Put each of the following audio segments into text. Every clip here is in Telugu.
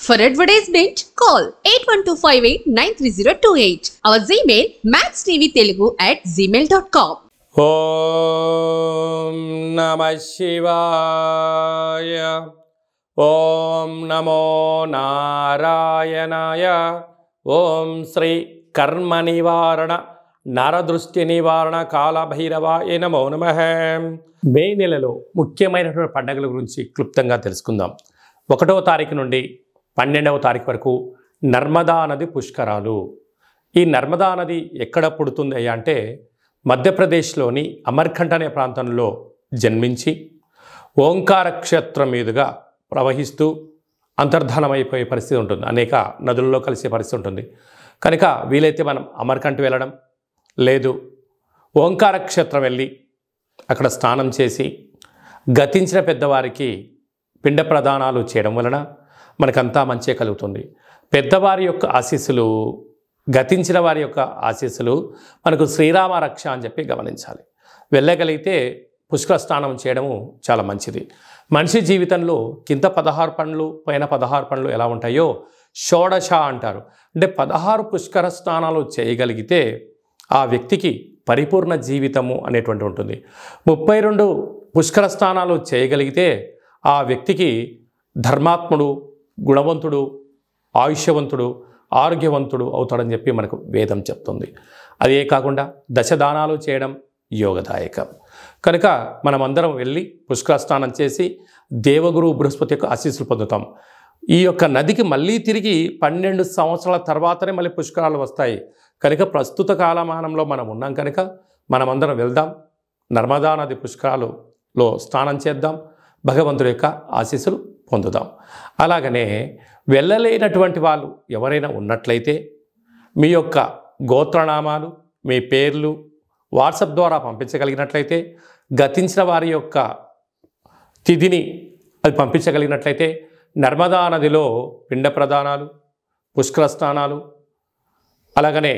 For advertisement, call 8125893028. Our Gmail maxtvtelugu@gmail.com. ఓం నమః శివాయ. ఓం నమో నారాయణాయ. ఓం శ్రీ కర్మ నివారణ నరదృష్టి నివారణ కాలభైరవాయ నమో నమః. మే నెలలో ముఖ్యమైనటువంటి పండుగల గురించి క్లుప్తంగా తెలుసుకుందాం. 1వ తారీఖు నుండి 12వ తారీఖు వరకు నర్మదా నది పుష్కరాలు. ఈ నర్మదా నది ఎక్కడ పుడుతుంది అంటే మధ్యప్రదేశ్లోని అమర్కంఠ్ అనే ప్రాంతంలో జన్మించి ఓంకార క్షేత్రం మీదుగా ప్రవహిస్తూ అంతర్ధానమైపోయే పరిస్థితి ఉంటుంది. అనేక నదులలో కలిసే పరిస్థితి ఉంటుంది. కనుక వీలైతే మనం అమర్కంఠ్ వెళ్ళడం, లేదు ఓంకార క్షేత్రం వెళ్ళి అక్కడ స్నానం చేసి గతించిన పెద్దవారికి పిండ ప్రదానాలు చేయడం వలన మనకంతా మంచే కలుగుతుంది. పెద్దవారి యొక్క ఆశీస్సులు, గతించిన వారి యొక్క ఆశీస్సులు మనకు శ్రీరామ రక్ష అని చెప్పి గమనించాలి. వెళ్ళగలిగితే పుష్కర స్నానం చేయడము చాలా మంచిది. మనిషి జీవితంలో కింద 16 పనులు పైన 16 పనులు ఎలా ఉంటాయో షోడశ అంటారు. అంటే 16 పుష్కర స్నానాలు చేయగలిగితే ఆ వ్యక్తికి పరిపూర్ణ జీవితము అనేటువంటి ఉంటుంది. 32 పుష్కర స్నానాలు చేయగలిగితే ఆ వ్యక్తికి ధర్మాత్ముడు, గుణవంతుడు, ఆయుష్యవంతుడు, ఆరోగ్యవంతుడు అవుతాడని చెప్పి మనకు వేదం చెప్తుంది. అదే కాకుండా దశదానాలు చేయడం యోగదాయకం. కనుక మనమందరం వెళ్ళి పుష్కర స్నానం చేసి దేవగురు బృహస్పతి యొక్క ఆశీస్సులు పొందుతాం. ఈ యొక్క నదికి మళ్ళీ తిరిగి 12 సంవత్సరాల తర్వాతనే మళ్ళీ పుష్కరాలు వస్తాయి. కనుక ప్రస్తుత కాలమానంలో మనం ఉన్నాం కనుక మనమందరం వెళ్దాం, నర్మదా నది పుష్కరాలలో స్నానం చేద్దాం, భగవంతుడి యొక్క ఆశీస్సులు పొందుదాం. అలాగనే వెళ్ళలేనటువంటి వాళ్ళు ఎవరైనా ఉన్నట్లయితే మీ యొక్క గోత్రనామాలు, మీ పేర్లు వాట్సాప్ ద్వారా పంపించగలిగినట్లయితే, గతించిన వారి యొక్క తిథిని అది పంపించగలిగినట్లయితే నర్మదా నదిలో పిండ ప్రదానాలు, పుష్కర స్నానాలు, అలాగనే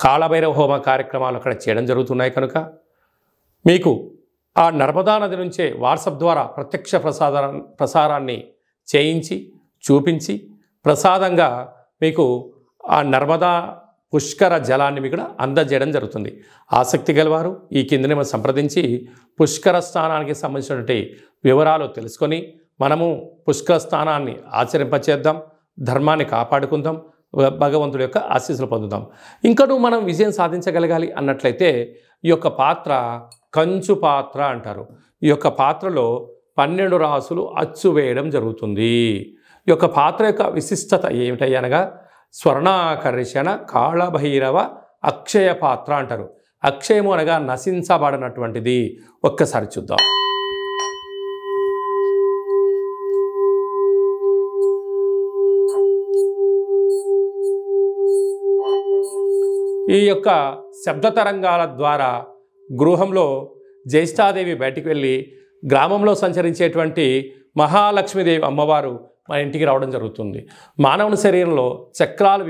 కాళభైరవ హోమ కార్యక్రమాలు అక్కడ చేయడం జరుగుతున్నాయి. కనుక మీకు ఆ నర్మదా నది నుంచే వాట్సాప్ ద్వారా ప్రత్యక్ష ప్రసారాన్ని చేయించి చూపించి ప్రసాదంగా మీకు ఆ నర్మదా పుష్కర జలాన్ని మీకు అందజేయడం జరుగుతుంది. ఆసక్తి గలవారు ఈ కిందనే మనం సంప్రదించి పుష్కర స్నానానికి సంబంధించినటువంటి వివరాలు తెలుసుకొని మనము పుష్కర స్నానాన్ని ఆచరింపచేద్దాం, ధర్మాన్ని కాపాడుకుందాం, భగవంతుడి యొక్క ఆశీస్సులు పొందుదాం. ఇంకనూ మనం విజయం సాధించగలగాలి అన్నట్లయితే ఈ యొక్క పాత్ర కంచు పాత్ర అంటారు. ఈ యొక్క పాత్రలో 12 రాసులు అచ్చు వేయడం జరుగుతుంది. ఈ యొక్క పాత్ర యొక్క విశిష్టత ఏమిటనగా స్వర్ణాకర్షణ కాళభైరవ అక్షయ పాత్ర అంటారు. అక్షయము అనగా నశించబడినటువంటిది. ఒక్కసారి చూద్దాం. ఈ యొక్క శబ్ద తరంగాల ద్వారా గృహంలో జ్యేష్ఠాదేవి బయటికి వెళ్ళి గ్రామంలో సంచరించేటువంటి మహాలక్ష్మీదేవి అమ్మవారు మన ఇంటికి రావడం జరుగుతుంది. మానవుని శరీరంలో చక్రాలు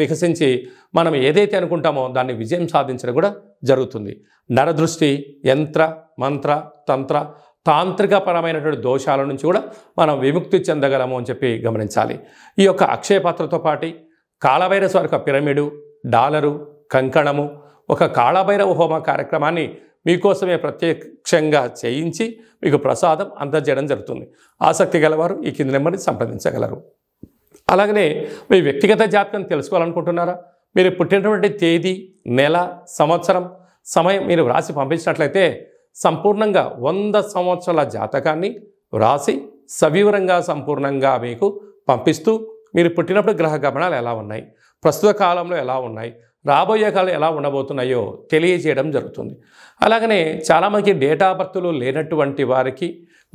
వికసించి మనం ఏదైతే అనుకుంటామో దాన్ని విజయం సాధించడం కూడా జరుగుతుంది. నరదృష్టి, యంత్ర, మంత్ర, తంత్ర, తాంత్రికపరమైనటువంటి దోషాల నుంచి కూడా మనం విముక్తి చెందగలము అని చెప్పి గమనించాలి. ఈ యొక్క అక్షయ పాత్రతో పాటు కాళభైరవ యొక్క పిరమిడు, డాలరు, కంకణము, ఒక కాళభైరవ హోమ కార్యక్రమాన్ని మీకోసమే ప్రత్యక్షంగా చేయించి మీకు ప్రసాదం అందజేయడం జరుగుతుంది. ఆసక్తి గలవారు ఈ కింది నెంబర్ని సంప్రదించగలరు. అలాగనే మీ వ్యక్తిగత జాతకం తెలుసుకోవాలనుకుంటున్నారా? మీరు పుట్టినటువంటి తేదీ, నెల, సంవత్సరం, సమయం మీరు వ్రాసి పంపించినట్లయితే సంపూర్ణంగా 100 సంవత్సరాల జాతకాన్ని వ్రాసి సవివరంగా సంపూర్ణంగా మీకు పంపిస్తూ మీరు పుట్టినప్పుడు గ్రహ గమనాలు ఎలా ఉన్నాయి, ప్రస్తుత కాలంలో ఎలా ఉన్నాయి, రాబోయే కాలం ఎలా ఉండబోతున్నాయో తెలియజేయడం జరుగుతుంది. అలాగనే చాలామందికి డేటా బర్త్లు లేనటువంటి వారికి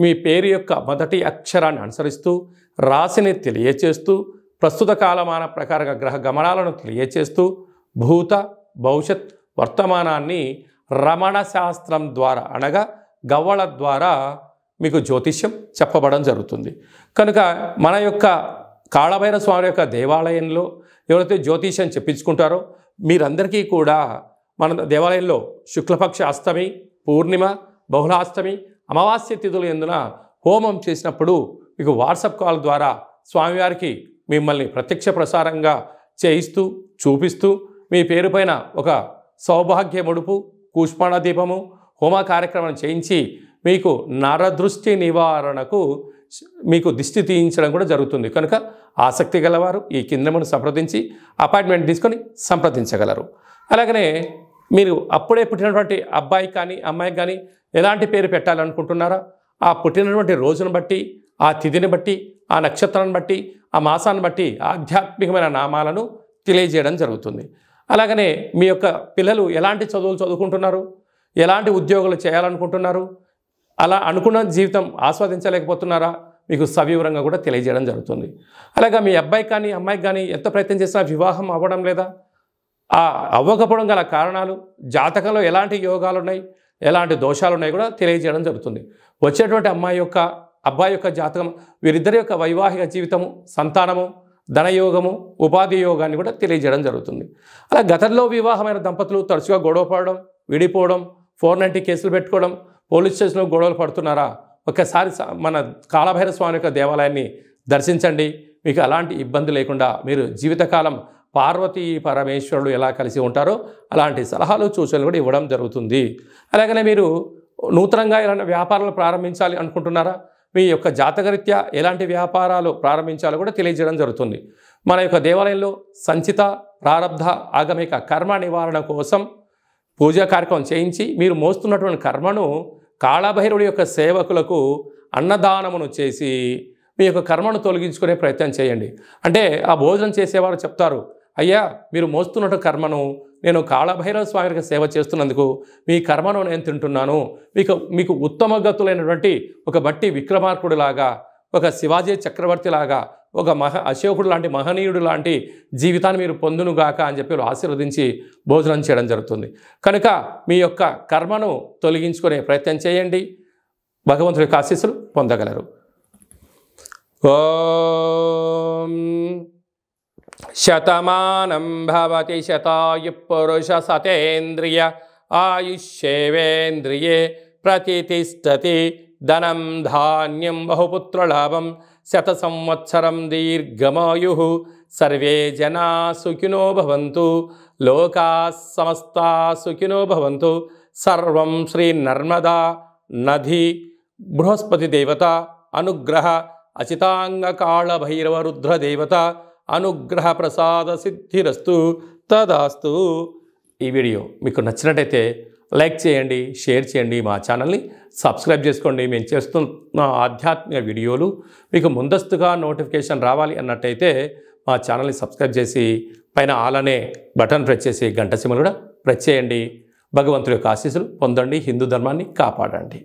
మీ పేరు యొక్క మొదటి అక్షరాన్ని అనుసరిస్తూ రాశిని తెలియచేస్తూ ప్రస్తుత కాలమాన ప్రకారంగా గ్రహ గమనాలను తెలియచేస్తూ భూత, భవిష్యత్, వర్తమానాన్ని రమణ శాస్త్రం ద్వారా అనగా గవ్వల ద్వారా మీకు జ్యోతిష్యం చెప్పబడడం జరుగుతుంది. కనుక మన యొక్క కాళభైరవ స్వామి యొక్క దేవాలయంలో ఎవరైతే జ్యోతిష్యం చెప్పించుకుంటారో మీరందరికీ కూడా మన దేవాలయంలో శుక్లపక్ష అష్టమి, పూర్ణిమ, బహుళాష్టమి, అమావాస్య తిథులు ఎందున హోమం చేసినప్పుడు మీకు వాట్సాప్ కాల్ ద్వారా స్వామివారికి మిమ్మల్ని ప్రత్యక్ష ప్రసారంగా చేయిస్తూ చూపిస్తూ మీ పేరు పైన ఒక సౌభాగ్య ముడుపు కూష్మాణ దీపము హోమ కార్యక్రమం చేయించి మీకు నరదృష్టి నివారణకు మీకు దిష్టి తీయించడం కూడా జరుగుతుంది. కనుక ఆసక్తి గలవారు ఈ కిందమును సంప్రదించి అపాయింట్మెంట్ తీసుకొని సంప్రదించగలరు. అలాగనే మీరు అప్పుడే పుట్టినటువంటి అబ్బాయికి కానీ అమ్మాయికి కానీ ఎలాంటి పేరు పెట్టాలనుకుంటున్నారా ఆ పుట్టినటువంటి రోజును బట్టి ఆ తిథిని బట్టి ఆ నక్షత్రాన్ని బట్టి ఆ మాసాన్ని బట్టి ఆధ్యాత్మికమైన నామాలను తెలియజేయడం జరుగుతుంది. అలాగనే మీ యొక్క పిల్లలు ఎలాంటి చదువులు చదువుకుంటున్నారు, ఎలాంటి ఉద్యోగాలు చేయాలనుకుంటున్నారు, అలా అనుకున్న జీవితం ఆస్వాదించలేకపోతున్నారా మీకు సవివరంగా కూడా తెలియజేయడం జరుగుతుంది. అలాగే మీ అబ్బాయికి కానీ అమ్మాయికి కానీ ఎంత ప్రయత్నం చేసినా వివాహం అవ్వడం లేదా, ఆ అవ్వకపోవడం గల కారణాలు, జాతకంలో ఎలాంటి యోగాలు ఉన్నాయి, ఎలాంటి దోషాలు ఉన్నాయి కూడా తెలియజేయడం జరుగుతుంది. వచ్చేటువంటి అబ్బాయి యొక్క జాతకం వీరిద్దరి యొక్క వైవాహిక జీవితము, సంతానము, ధనయోగము, ఉపాధి యోగాన్ని కూడా తెలియజేయడం జరుగుతుంది. అలా గతంలో వివాహమైన దంపతులు తరచుగా గొడవ పడడం, విడిపోవడం, 490 కేసులు పెట్టుకోవడం, పోలీస్ స్టేషన్లో గొడవలు పడుతున్నారా, ఒక్కసారి మన కాళభైరవ స్వామి యొక్క దేవాలయాన్ని దర్శించండి. మీకు అలాంటి ఇబ్బంది లేకుండా మీరు జీవితకాలం పార్వతీ పరమేశ్వరుడు ఎలా కలిసి ఉంటారో అలాంటి సలహాలు సూచనలు కూడా ఇవ్వడం జరుగుతుంది. అలాగనే మీరు నూతనంగా ఎలాంటి వ్యాపారాలు ప్రారంభించాలి అనుకుంటున్నారా, మీ యొక్క జాతకరీత్యా ఎలాంటి వ్యాపారాలు ప్రారంభించాలో కూడా తెలియజేయడం జరుగుతుంది. మన యొక్క దేవాలయంలో సంచిత ప్రారబ్ధ ఆగమిక కర్మ నివారణ కోసం పూజా కార్యక్రమం చేయించి మీరు మోస్తున్నటువంటి కర్మను కాళభైరవుడి యొక్క సేవకులకు అన్నదానమును చేసి మీ యొక్క కర్మను తొలగించుకునే ప్రయత్నం చేయండి. అంటే ఆ భోజనం చేసేవారు చెప్తారు, అయ్యా మీరు మోస్తున్నట్టు కర్మను నేను కాళభైరవ స్వామికి సేవ చేస్తున్నందుకు మీ కర్మను నేను తింటున్నాను, మీకు ఉత్తమ గతులైనటువంటి ఒక బట్టి విక్రమార్కుడిలాగా, ఒక శివాజీ చక్రవర్తి లాగా, ఒక అశోకుడు లాంటి మహనీయుడు లాంటి జీవితాన్ని మీరు పొందునుగాక అని చెప్పి ఆశీర్వదించి భోజనం చేయడం జరుగుతుంది. కనుక మీ యొక్క కర్మను తొలగించుకునే ప్రయత్నం చేయండి, భగవంతుడి యొక్క ఆశీస్సులు పొందగలరు. ఓం శతమానం భవతి శతాయు పురుష సతేంద్రియ ఆయుష్యేవేంద్రియే ప్రతిష్టతి ధనం ధాన్యం బహుపుత్రలాభం శత సంవత్సరం దీర్ఘమాయు సర్వే జనా సుఖినో భవంతు లోకా సమస్తా సుఖినో భవంతు. సర్వం శ్రీ నర్మదా నది బృహస్పతి దేవత అనుగ్రహ అచితాంగ కాళభైరవ రుద్ర దేవత అనుగ్రహ ప్రసాద సిద్ధిరస్తు తదాస్తు. ఈ వీడియో మీకు నచ్చినట్టయితే లైక్ చేయండి, షేర్ చేయండి, మా ఛానల్ని సబ్స్క్రైబ్ చేసుకోండి. మేము చేస్తున్న ఆధ్యాత్మిక వీడియోలు మీకు ముందస్తుగా నోటిఫికేషన్ రావాలి అన్నట్టయితే మా ఛానల్ని సబ్స్క్రైబ్ చేసి పైన ఆల్ అనే బటన్ ప్రెస్ చేసి గంట సింబల్ కూడా ప్రెస్ చేయండి. భగవంతుడి యొక్క ఆశీస్సులు పొందండి, హిందూ ధర్మాన్ని కాపాడండి.